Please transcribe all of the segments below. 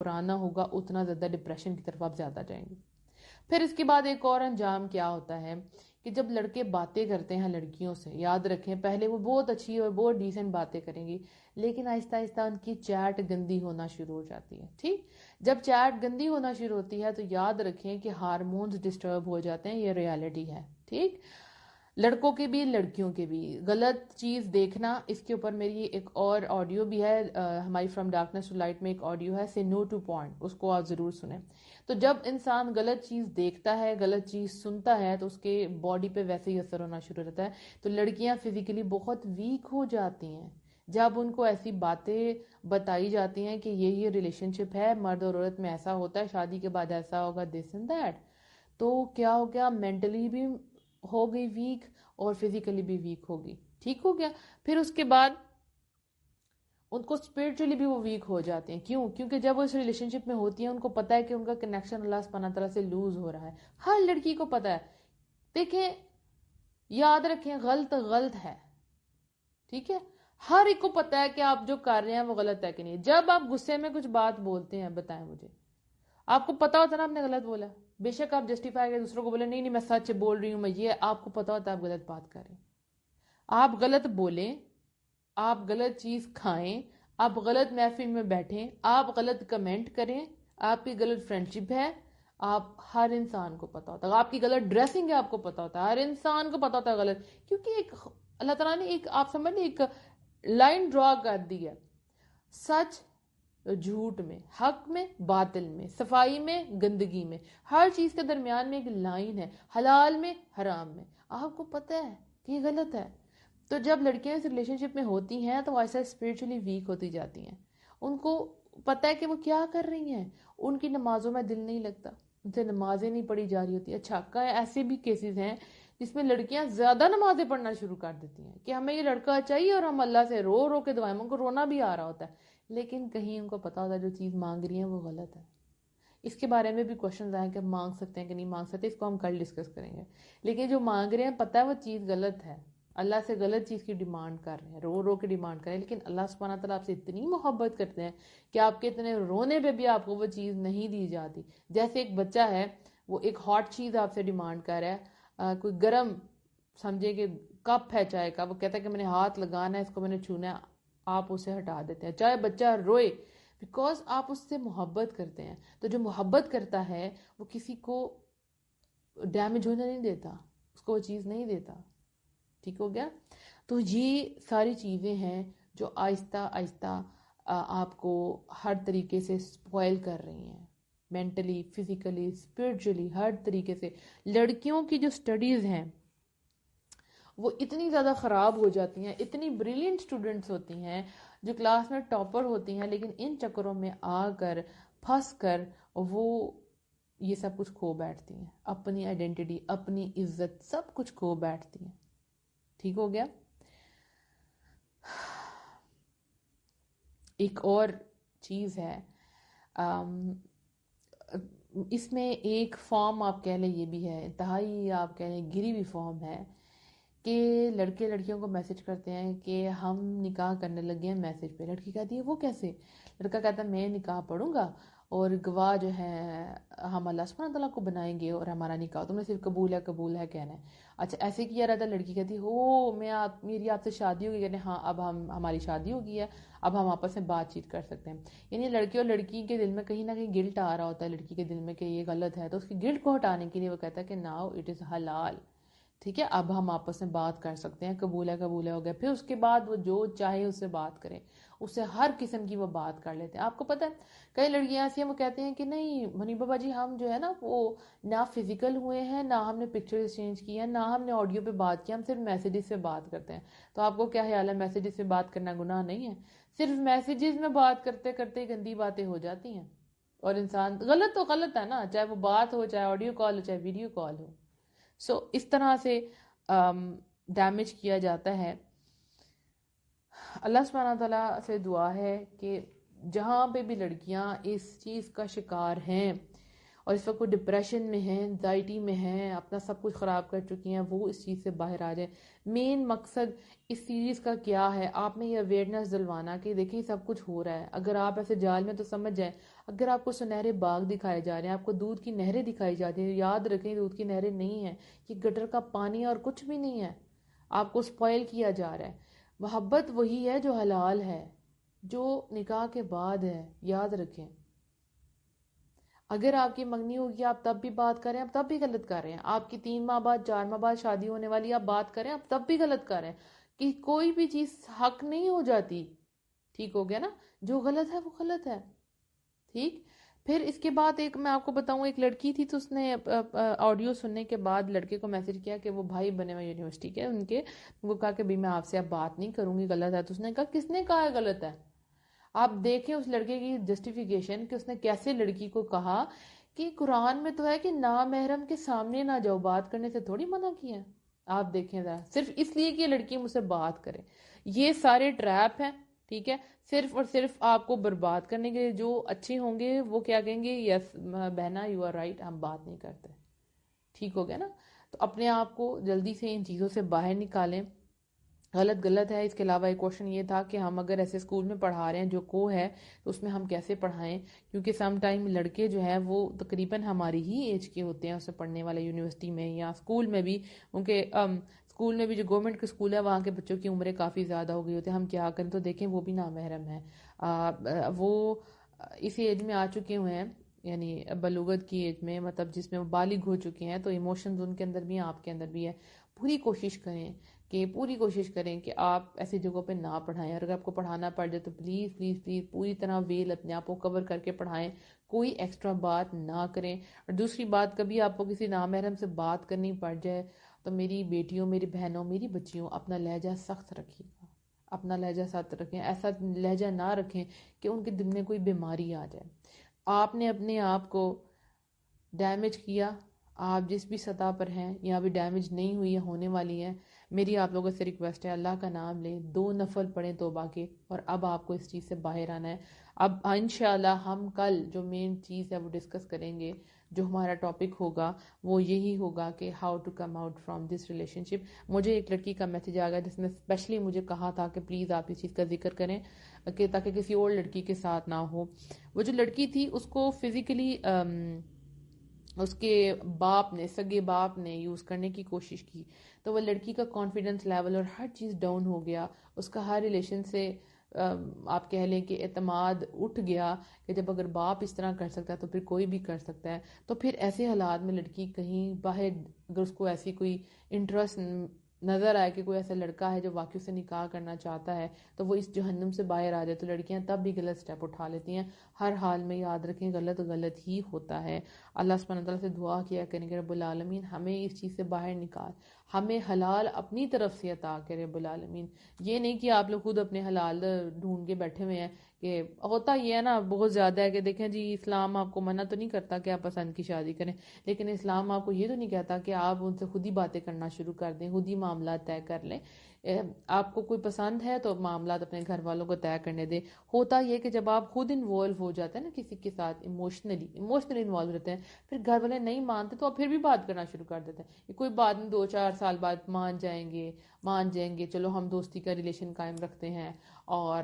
پرانا ہوگا اتنا زیادہ ڈپریشن کی طرف آپ زیادہ جائیں گے. پھر اس کے بعد ایک اور انجام کیا ہوتا ہے کہ جب لڑکے باتیں کرتے ہیں لڑکیوں سے، یاد رکھیں پہلے وہ بہت اچھی اور بہت ڈیسنٹ باتیں کریں گی، لیکن آہستہ آہستہ ان کی چیٹ گندی ہونا شروع ہو جاتی ہے. ٹھیک، جب چیٹ گندی ہونا شروع ہوتی ہے تو یاد رکھیں کہ ہارمونز ڈسٹرب ہو جاتے ہیں، یہ ریالٹی ہے. ٹھیک، لڑکوں کے بھی لڑکیوں کے بھی غلط چیز دیکھنا. اس کے اوپر میری ایک اور آڈیو بھی ہے، ہماری فرام ڈارکنیس ٹو لائٹ میں ایک آڈیو ہے، سے نو ٹو پوائنٹ، اس کو آپ ضرور سنیں. تو جب انسان غلط چیز دیکھتا ہے، غلط چیز سنتا ہے، تو اس کے باڈی پہ ویسے ہی اثر ہونا شروع ہو جاتا ہے. تو لڑکیاں فزیکلی بہت ویک ہو جاتی ہیں جب ان کو ایسی باتیں بتائی جاتی ہیں کہ یہ ریلیشن شپ ہے، مرد اور عورت میں ایسا ہوتا ہے، شادی کے بعد ایسا ہوگا، دس اینڈ دیٹ. تو کیا ہو گیا، مینٹلی بھی ہو گئی ویک اور فزیکلی بھی ویک ہوگی. ٹھیک ہو گیا. پھر اس کے بعد ان کو اسپرچولی بھی وہ ویک ہو جاتے ہیں. کیوں؟ کیونکہ جب وہ اس ریلیشن شپ میں ہوتی ہیں ان کو پتا ہے کہ ان کا کنیکشن اللہ سبحانہ تعالیٰ سے لوز ہو رہا ہے. ہر لڑکی کو پتا ہے. دیکھیں، یاد رکھیں، غلط غلط ہے. ٹھیک ہے، ہر ایک کو پتا ہے کہ آپ جو کر رہے ہیں وہ غلط ہے کہ نہیں. جب آپ غصے میں کچھ بات بولتے ہیں، بتائیں مجھے، آپ کو پتا ہوتا ہے نا آپ نے غلط بولا، بے شک آپ جسٹیفائی کریں دوسروں کو بولے نہیں نہیں میں سچ بول رہی ہوں، میں یہ، آپ کو پتا ہوتا ہے آپ غلط بات کر رہے ہیں. آپ غلط بولیں، آپ غلط چیز کھائیں، آپ غلط محفل میں بیٹھیں، آپ غلط کمنٹ کریں، آپ کی غلط فرینڈشپ ہے، آپ، ہر انسان کو پتا ہوتا ہے. آپ کی غلط ڈریسنگ ہے، آپ کو پتا ہوتا ہے، ہر انسان کو پتا ہوتا ہے غلط. کیونکہ ایک اللہ تعالیٰ نے ایک، آپ سمجھ لیں، ایک لائن ڈرا کر دی ہے. سچ جھوٹ میں، حق میں باطل میں، صفائی میں گندگی میں، ہر چیز کے درمیان میں ایک لائن ہے، حلال میں حرام میں. آپ کو پتہ ہے کہ یہ غلط ہے. تو جب لڑکیاں اس ریلیشن شپ میں ہوتی ہیں تو ایسا اسپرچولی ویک ہوتی جاتی ہیں. ان کو پتہ ہے کہ وہ کیا کر رہی ہیں. ان کی نمازوں میں دل نہیں لگتا، ان سے نمازیں نہیں پڑھی جا رہی ہوتی. اچھا، ایسے بھی کیسز ہیں جس میں لڑکیاں زیادہ نمازیں پڑھنا شروع کر دیتی ہیں کہ ہمیں یہ لڑکا چاہیے، اور ہم اللہ سے رو رو کے دعائیں، ان کو رونا بھی آ رہا ہوتا ہے، لیکن کہیں ان کو پتا ہوتا ہے جو چیز مانگ رہی ہیں وہ غلط ہے. اس کے بارے میں بھی کوشچنز آئے کہ مانگ سکتے ہیں کہ نہیں مانگ سکتے، اس کو ہم کل ڈسکس کریں گے. لیکن جو مانگ رہے ہیں پتہ ہے وہ چیز غلط ہے، اللہ سے غلط چیز کی ڈیمانڈ کر رہے ہیں، رو رو کے ڈیمانڈ کر رہے ہیں، لیکن اللہ سبحانہ تعالیٰ آپ سے اتنی محبت کرتے ہیں کہ آپ کے اتنے رونے پہ بھی آپ کو وہ چیز نہیں دی جاتی. جیسے ایک بچہ ہے، وہ ایک ہاٹ چیز آپ سے ڈیمانڈ کر رہا ہے، کوئی گرم، سمجھے کہ کپ ہے چائے کا، وہ کہتا ہے کہ میں نے ہاتھ لگانا ہے، اس کو میں نے چھونا ہے، آپ اسے ہٹا دیتے ہیں چاہے بچہ روئے، بیکاز آپ اس سے محبت کرتے ہیں. تو جو محبت کرتا ہے وہ کسی کو ڈیمیج ہونے نہیں دیتا، اس کو وہ چیز نہیں دیتا. ٹھیک ہو گیا. تو یہ ساری چیزیں ہیں جو آہستہ آہستہ آپ کو ہر طریقے سے سپوائل کر رہی ہیں، مینٹلی، فزیکلی، اسپرچولی، ہر طریقے سے. لڑکیوں کی جو سٹڈیز ہیں وہ اتنی زیادہ خراب ہو جاتی ہیں، اتنی بریلینٹ سٹوڈنٹس ہوتی ہیں جو کلاس میں ٹاپر ہوتی ہیں، لیکن ان چکروں میں آ کر پھنس کر وہ یہ سب کچھ کھو بیٹھتی ہیں، اپنی آئیڈینٹی، اپنی عزت، سب کچھ کھو بیٹھتی ہیں. ٹھیک ہو گیا. ایک اور چیز ہے، اس میں ایک فارم آپ کہہ لیں یہ بھی ہے، انتہائی آپ کہہ لیں گری ہوئی فارم ہے، کہ لڑکے لڑکیوں کو میسج کرتے ہیں کہ ہم نکاح کرنے لگے ہیں میسج پہ. لڑکی کہتی ہے وہ کیسے؟ لڑکا کہتا ہے میں نکاح پڑھوں گا اور گواہ جو ہے ہم اللہ سبحانہ تعالیٰ کو بنائیں گے اور ہمارا نکاح، تم نے صرف قبول ہے کہنا ہے. اچھا ایسے کیا رہتا ہے. لڑکی کہتی ہے ہو میری آپ سے شادی ہوگی، کہتے ہیں ہاں اب ہماری شادی ہو گئی ہے، اب ہم آپس میں بات چیت کر سکتے ہیں. یعنی لڑکی اور لڑکی کے دل میں کہیں نہ کہیں گلٹ آ رہا ہوتا ہے، لڑکی کے دل میں کہ یہ غلط ہے، تو اس کی گلٹ کو ہٹانے کے لیے وہ کہتا ہے کہ ناؤ اٹ از حلال. ٹھیک ہے، اب ہم آپس میں بات کر سکتے ہیں، قبول ہے ہو گیا. پھر اس کے بعد وہ جو چاہے اس سے بات کرے، اس سے ہر قسم کی وہ بات کر لیتے ہیں. آپ کو پتہ ہے کئی لڑکیاں ایسی ہیں وہ کہتے ہیں کہ نہیں منی بابا جی ہم جو ہے نا وہ نہ فزیکل ہوئے ہیں، نہ ہم نے پکچر ایکسچینج کی ہے، نہ ہم نے آڈیو پہ بات کیا، ہم صرف میسیجز سے بات کرتے ہیں. تو آپ کو کیا خیال ہے میسیجز سے بات کرنا گناہ نہیں ہے؟ صرف میسیجز میں بات کرتے کرتے گندی باتیں ہو جاتی ہیں، اور انسان غلط تو غلط ہے نا، چاہے وہ بات ہو، چاہے آڈیو کال ہو، چاہے ویڈیو کال ہو. سو اس طرح سے ڈیمیج کیا جاتا ہے. اللہ سبحانہ تعالیٰ سے دعا ہے کہ جہاں پہ بھی لڑکیاں اس چیز کا شکار ہیں اور اس وقت وہ ڈپریشن میں ہیں، انزائٹی میں ہیں، اپنا سب کچھ خراب کر چکی ہیں، وہ اس چیز سے باہر آ جائیں۔ مین مقصد اس سیریز کا کیا ہے؟ آپ نے یہ اویئرنیس دلوانا کہ دیکھیں سب کچھ ہو رہا ہے، اگر آپ ایسے جال میں تو سمجھ جائیں۔ اگر آپ کو سنہرے باغ دکھائے جا رہے ہیں، آپ کو دودھ کی نہریں دکھائی جا رہی ہیں، یاد رکھیں دودھ کی نہریں نہیں ہیں، یہ گٹر کا پانی اور کچھ بھی نہیں ہے، آپ کو سپوائل کیا جا رہا ہے۔ محبت وہی ہے جو حلال ہے، جو نکاح کے بعد ہے، یاد رکھیں۔ اگر آپ کی منگنی ہوگی آپ تب بھی بات کریں، آپ تب بھی غلط کر رہے ہیں۔ آپ کی 3 ماہ بعد 4 ماہ بعد شادی ہونے والی، آپ بات کریں، آپ تب بھی غلط کر رہے ہیں، کہ کوئی بھی چیز حق نہیں ہو جاتی۔ ٹھیک ہو گیا نا؟ جو غلط ہے وہ غلط ہے۔ ٹھیک۔ پھر اس کے بعد ایک میں آپ کو بتاؤں، ایک لڑکی تھی تو اس نے آڈیو سننے کے بعد لڑکے کو میسج کیا کہ وہ بھائی بنے ہوئے یونیورسٹی کے ان کے، وہ کہا کہ بھی میں آپ سے اب بات نہیں کروں گی، غلط ہے۔ تو اس نے کہا کس نے کہا ہے غلط ہے؟ آپ دیکھیں اس لڑکے کی جسٹیفیکیشن کہ اس نے کیسے لڑکی کو کہا کہ قرآن میں تو ہے کہ نامحرم کے سامنے نہ جاؤ، بات کرنے سے تھوڑی منع کیا ہے۔ آپ دیکھیں ذرا، صرف اس لیے کہ یہ لڑکی مجھ سے بات کرے۔ یہ سارے ٹریپ ہیں، ٹھیک ہے، صرف اور صرف آپ کو برباد کرنے کے لیے۔ جو اچھے ہوں گے وہ کیا کہیں گے؟ یس بہنا یو آر رائٹ، ہم بات نہیں کرتے۔ ٹھیک ہو گیا نا؟ تو اپنے آپ کو جلدی سے ان چیزوں سے باہر نکالیں۔ غلط غلط ہے۔ اس کے علاوہ ایک کوشچن یہ تھا کہ ہم اگر ایسے اسکول میں پڑھا رہے ہیں جو کو ہے تو اس میں ہم کیسے پڑھائیں، کیونکہ سم ٹائم لڑکے جو ہیں وہ تقریباً ہماری ہی ایج کے ہوتے ہیں، اسے پڑھنے والے یونیورسٹی میں یا اسکول میں بھی، کیونکہ اسکول میں بھی جو گورنمنٹ کے اسکول ہے وہاں کے بچوں کی عمریں کافی زیادہ ہو گئی ہوتی ہیں۔ ہم کیا کریں؟ تو دیکھیں وہ بھی نامحرم ہے، وہ اس ایج میں آ چکے ہوئے ہیں، یعنی بلوغت کی ایج میں، مطلب جس میں وہ بالغ ہو چکے ہیں، تو ایموشنز ان کے اندر بھی ہیں، آپ کے اندر بھی ہے۔ پوری کوشش کریں کہ آپ ایسی جگہوں پہ نہ پڑھائیں، اور اگر آپ کو پڑھانا پڑ جائے تو پلیز پلیز پلیز پوری طرح ویل اپنے آپ کو کور کر کے پڑھائیں، کوئی ایکسٹرا بات نہ کریں۔ اور دوسری بات، کبھی آپ کو کسی نامحرم سے بات کرنی پڑ جائے تو میری بیٹیوں، میری بہنوں، میری بچیوں، اپنا لہجہ سخت رکھیے گا، اپنا لہجہ سخت رکھیں، ایسا لہجہ نہ رکھیں کہ ان کے دل میں کوئی بیماری آ جائے۔ آپ نے اپنے آپ کو ڈیمیج کیا، آپ جس بھی سطح پر ہیں، یا بھی ڈیمیج نہیں ہوئی یا ہونے والی ہیں، میری آپ لوگوں سے ریکویسٹ ہے، اللہ کا نام لیں، 2 نفل پڑھیں توبہ کے، اور اب آپ کو اس چیز سے باہر آنا ہے۔ اب انشاءاللہ ہم کل جو مین چیز ہے وہ ڈسکس کریں گے، جو ہمارا ٹاپک ہوگا وہ یہی ہوگا کہ how to come out from this relationship. مجھے ایک لڑکی کا میسج آ گیا جس نے اسپیشلی مجھے کہا تھا کہ پلیز آپ اس چیز کا ذکر کریں کہ تاکہ کسی اور لڑکی کے ساتھ نہ ہو۔ وہ جو لڑکی تھی اس کو فزیکلی اس کے باپ نے، سگے باپ نے یوز کرنے کی کوشش کی، تو وہ لڑکی کا کانفیڈنس لیول اور ہر چیز ڈاؤن ہو گیا، اس کا ہر ریلیشن سے آپ کہہ لیں کہ اعتماد اٹھ گیا، کہ جب اگر باپ اس طرح کر سکتا ہے تو پھر کوئی بھی کر سکتا ہے۔ تو پھر ایسے حالات میں لڑکی کہیں باہر، اگر اس کو ایسی کوئی انٹرسٹ نظر آئے کہ کوئی ایسا لڑکا ہے جو واقعی سے نکاح کرنا چاہتا ہے تو وہ اس جہنم سے باہر آ جائے، تو لڑکیاں تب بھی غلط سٹیپ اٹھا لیتی ہیں۔ ہر حال میں یاد رکھیں غلط غلط ہی ہوتا ہے۔ اللہ سبحانہ وتعالیٰ سے دعا کیا کریں کہ رب العالمین ہمیں اس چیز سے باہر نکال، ہمیں حلال اپنی طرف سے عطا کرے رب العالمین۔ یہ نہیں کہ آپ لوگ خود اپنے حلال ڈھونڈ کے بیٹھے ہوئے ہیں، کہ ہوتا یہ ہے نا بہت زیادہ ہے کہ دیکھیں جی اسلام آپ کو منع تو نہیں کرتا کہ آپ پسند کی شادی کریں، لیکن اسلام آپ کو یہ تو نہیں کہتا کہ آپ ان سے خود ہی باتیں کرنا شروع کر دیں، خود ہی معاملات طے کر لیں۔ آپ کو کوئی پسند ہے تو معاملات اپنے گھر والوں کو طے کرنے دیں۔ ہوتا یہ کہ جب آپ خود انوالو ہو جاتے ہیں نا کسی کے ساتھ، ایموشنلی انوالو رہتے ہیں، پھر گھر والے نہیں مانتے تو آپ پھر بھی بات کرنا شروع کر دیتے ہیں، یہ کوئی بات نہیں 2-4 سال بعد مان جائیں گے، چلو ہم دوستی کا ریلیشن قائم رکھتے ہیں، اور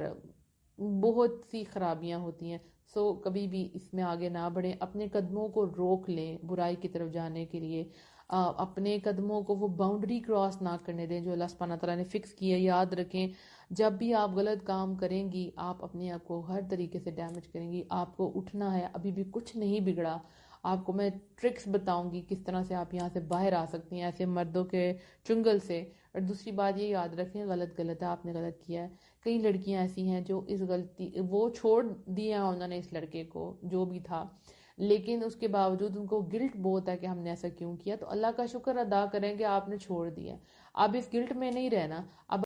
بہت سی خرابیاں ہوتی ہیں۔ سو کبھی بھی اس میں آگے نہ بڑھیں، اپنے قدموں کو روک لیں برائی کی طرف جانے کے لیے، اپنے قدموں کو وہ باؤنڈری کراس نہ کرنے دیں جو اللہ سبحانہ تعالیٰ نے فکس کی ہے۔ یاد رکھیں جب بھی آپ غلط کام کریں گی آپ اپنے آپ کو ہر طریقے سے ڈیمیج کریں گی، آپ کو اٹھنا ہے، ابھی بھی کچھ نہیں بگڑا۔ آپ کو میں ٹرکس بتاؤں گی کس طرح سے آپ یہاں سے باہر آ سکتی ہیں ایسے مردوں کے چنگل سے۔ اور دوسری بات یہ یاد رکھیں غلط غلط ہے، آپ نے غلط کیا ہے۔ کئی لڑکیاں ایسی ہیں جو اس غلطی، وہ چھوڑ دیا انہوں نے اس لڑکے کو جو بھی تھا، لیکن اس کے باوجود ان کو گلٹ بہت ہے کہ ہم نے ایسا کیوں کیا۔ تو اللہ کا شکر ادا کریں کہ آپ نے چھوڑ دیا، اب اس گلٹ میں نہیں رہنا، اب